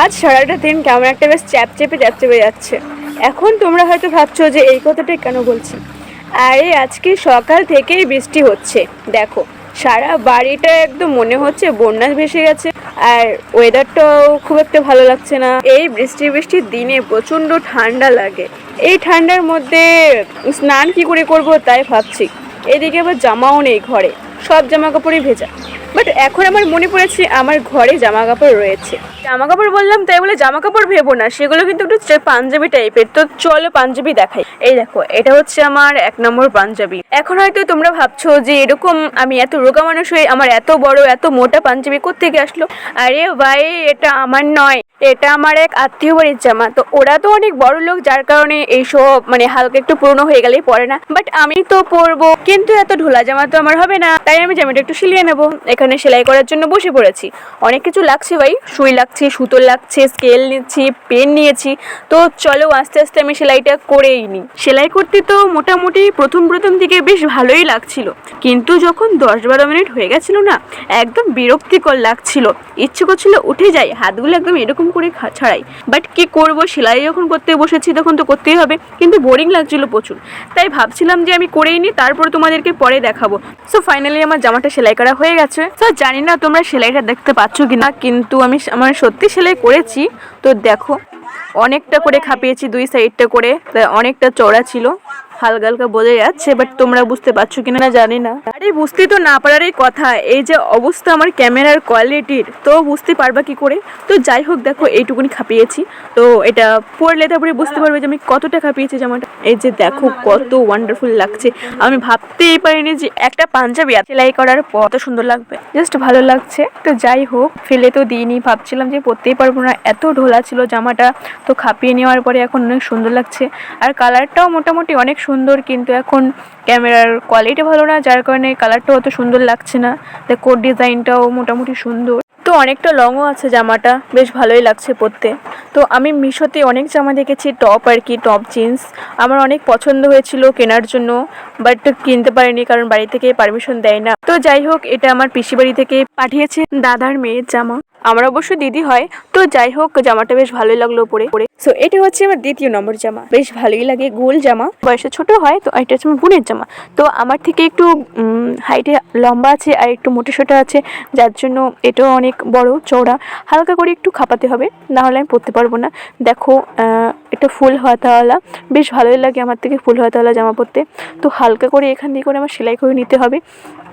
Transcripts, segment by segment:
আজ সারাটা দিন কেমন একটা বেশ চ্যাপচেপে চ্যাপচেপে যাচ্ছে। এখন তোমরা হয়তো ভাবছো যে এই কথাটাই কেন বলছি। আরে আজকে সকাল থেকেই বৃষ্টি হচ্ছে। দেখো, সারা বাড়িটা একদম মনে হচ্ছে বন্যা ভেসে গেছে। আর ওয়েদারটাও খুব একটা ভালো লাগছে না। এই বৃষ্টির দিনে প্রচণ্ড ঠান্ডা লাগে। এই ঠান্ডার মধ্যে স্নান কি করে করব তাই ভাবছি। এদিকে আবার জামাও নেই ঘরে, সব জামা কাপড়ই ভেজা। বাট এখন আমার মনে পড়েছে আমার ঘরে জামা কাপড় রয়েছে। জামা কাপড় বললাম তাই বলে জামা কাপড় ভেবো না, সেগুলো কিন্তু একটু পাঞ্জাবি টাইপের। তো চলো পাঞ্জাবি দেখাই। এই দেখো, এটা হচ্ছে আমার 1 নম্বর পাঞ্জাবি। এখন হয়তো তোমরা ভাবছো যে এরকম আমি এত রোগা মানুষ হয়ে আমার এত বড় এত মোটা পাঞ্জাবি কোত্থেকে আসলো। আরে ভাই, এটা আমার নয়, এটা আমার এক আত্মীয় বাড়ির জামা। তো ওরা তো অনেক বড় লোক, যার কারণে এইসব মানে হালকা একটু পুরনো হয়ে গেলেই পরে না। বাট আমি তো পরবো, কিন্তু এত ঢোলা জামা তো আমার হবে না। তাই আমি জামাটা একটু সিলিয়ে নেবো। এখানে সেলাই করার জন্য বসে পড়েছি। অনেক কিছু লাগছে ভাই, সুই লাগছে, সুতো লাগছে, স্কেল নিচ্ছি, পেন নিয়েছি। তো চলো আস্তে আস্তে আমি সেলাইটা করেই নিই। সেলাই করতে তো মোটামুটি প্রথম দিকে বেশ ভালোই লাগছিল, কিন্তু যখন 10-12 মিনিট হয়ে গেছিল না, একদম বিরক্তিকর লাগছিল। ইচ্ছে করছিল উঠে যাই, হাতগুলো একদম এরকম করে ছাড়াই। বাট কি করব, সেলাই যখন করতে বসেছি তখন তো করতেই হবে। কিন্তু বোরিং লাগছিল প্রচুর, তাই ভাবছিলাম যে আমি করেই নিই, তারপর তোমাদেরকে পরে দেখাবো। সো ফাইনালি আমার জামাটা সেলাই করা হয়ে গেছে। তো জানি না তোমরা সেলাইটা দেখতে পাচ্ছ কিনা, কিন্তু আমি আমার সত্যি সেলাই করেছি। তো দেখো, অনেকটা করে খাপিয়েছি, 2 সাইডটা করে, অনেকটা চওড়া ছিল। হালকা হালকা বোঝা যাচ্ছে, বাট তোমরা বুঝতে পারছো কিনা না জানি না। আরে বুঝতে তো না পারারই কথা, এই যে অবস্থা আমার ক্যামেরার কোয়ালিটির, তো বুঝতে পারবা কি করে। তো যাই হোক, দেখো এইটুকুনি খাপিয়েছি। তো এটা পরলে তারপরে বুঝতে পারবে যে আমি কতটা খাপিয়েছি জামাটা। এই যে দেখো কত ওয়ান্ডারফুল লাগছে। আমি ভাবতেই পারিনি যে একটা পাঞ্জাবি সেলাই করার পর এত সুন্দর লাগবে। জাস্ট ভালো লাগছে। তো যাই হোক, ফেলে তো দিইনি, ভাবছিলাম যে পরতেই পারবো না, এত ঢোলা ছিল জামাটা। তো খাপিয়ে নেওয়ার পরে এখন অনেক সুন্দর লাগছে। আর কালারটাও মোটামুটি অনেক সুন্দর, কিন্তু এখন ক্যামেরার কোয়ালিটি ভালো না, যার কারণে কালারটাও অত সুন্দর লাগছে না। দেখো ডিজাইনটাও মোটামুটি সুন্দর। তো অনেকটা লংও আছে জামাটা, বেশ ভালোই লাগছে পরতে। তো আমি মিশোতে অনেক জামা দেখেছি, টপ আর কি, টপ জিন্স আমার অনেক পছন্দ হয়েছিল কেনার জন্য, বাট কিনতে পারিনি কারণ বাড়ি থেকে পারমিশন দেয় না। তো যাই হোক, এটা আমার পিসি বাড়ি থেকে পাঠিয়েছে দাদার মেয়ের জামা। আমার অবশ্য দিদি হয়। তো যাই হোক, জামাটা বেশ ভালোই লাগলো পরে। সো এটা হচ্ছে আমার 2 নম্বর জামা, বেশ ভালোই লাগে, গোল জামা, বয়সে ছোট হয়। তো এটা হচ্ছে আমার বোনের জামা। তো আমার থেকে একটু হাইটে লম্বা আছে আর একটু মোটা সোটা আছে, যার জন্য এটাও অনেক বড় চওড়া। হালকা করে একটু খাপাতে হবে, না হলে আমি পরতে পারবো না। দেখো, এটা ফুল হাতাওয়ালা, বেশ ভালোই লাগে আমার থেকে ফুল হাতাওয়ালা জামা পরতে। তো হালকা করে এখান দিয়ে করে আমার সেলাই করে নিতে হবে,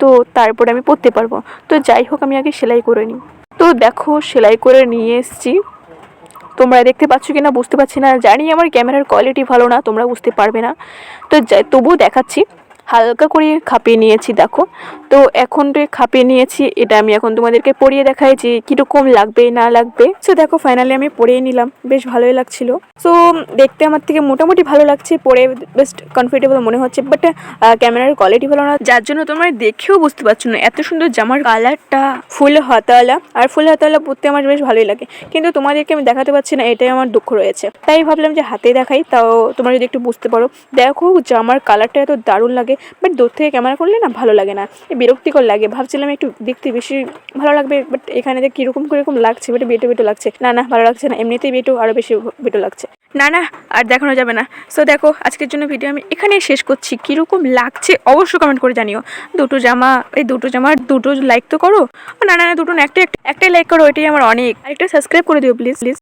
তো তারপরে আমি পরতে পারবো। তো যাই হোক, আমি আগে সেলাই করে নিই। তো দেখো, সেলাই করে নিয়ে এসেছি। তোমরা দেখতে পাচ্ছ কিনা বুঝতে পারছি না, জানি আমার ক্যামেরার কোয়ালিটি ভালো না, তোমরা বুঝতে পারবে না। তো তবুও দেখাচ্ছি। হালকা করে খাপিয়ে নিয়েছি, দেখো। তো এখন খাপিয়ে নিয়েছি, এটা আমি এখন তোমাদেরকে পরিয়ে দেখাই যে কীরকম লাগবে না লাগবে। সো দেখো, ফাইনালি আমি পরিয়ে নিলাম, বেশ ভালোই লাগছিল। সো দেখতে আমার থেকে মোটামুটি ভালো লাগছে, পরে বেস্ট কমফোর্টেবল মনে হচ্ছে। বাট ক্যামেরার কোয়ালিটি ভালো না, যার জন্য তোমরা দেখেও বুঝতে পারছো না। এত সুন্দর জামার কালারটা, ফুল হাতাওয়ালা, আর ফুল হাতাওয়ালা পরতে আমার বেশ ভালোই লাগে, কিন্তু তোমাদেরকে আমি দেখাতে পারছি না, এটাই আমার দুঃখ রয়েছে। তাই ভাবলাম যে হাতে দেখাই, তাও তোমরা যদি একটু বুঝতে পারো। দেখো, জামার কালারটা এত দারুণ লাগে, বাট দূর থেকে ক্যামেরা করলে না ভালো লাগে না, বিরক্তিকর লাগে। ভাবছিলাম একটু দেখতে বেশি ভালো লাগবে, বাট এখানে দেখ কীরকম কীরকম লাগছে, বাট বেটো বেটো লাগছে। না ভালো লাগছে না, এমনিতেই বেটো, আরও বেশি বেটো লাগছে। না আর দেখানো যাবে না। সো দেখো, আজকের জন্য ভিডিও আমি এখানেই শেষ করছি। কীরকম লাগছে অবশ্যই কমেন্ট করে জানিও। দুটো জামার দুটো লাইক তো করো। না দুটো না, একটাই লাইক করো, এটাই আমার অনেক। আর একটা সাবস্ক্রাইব করে দিও প্লিজ।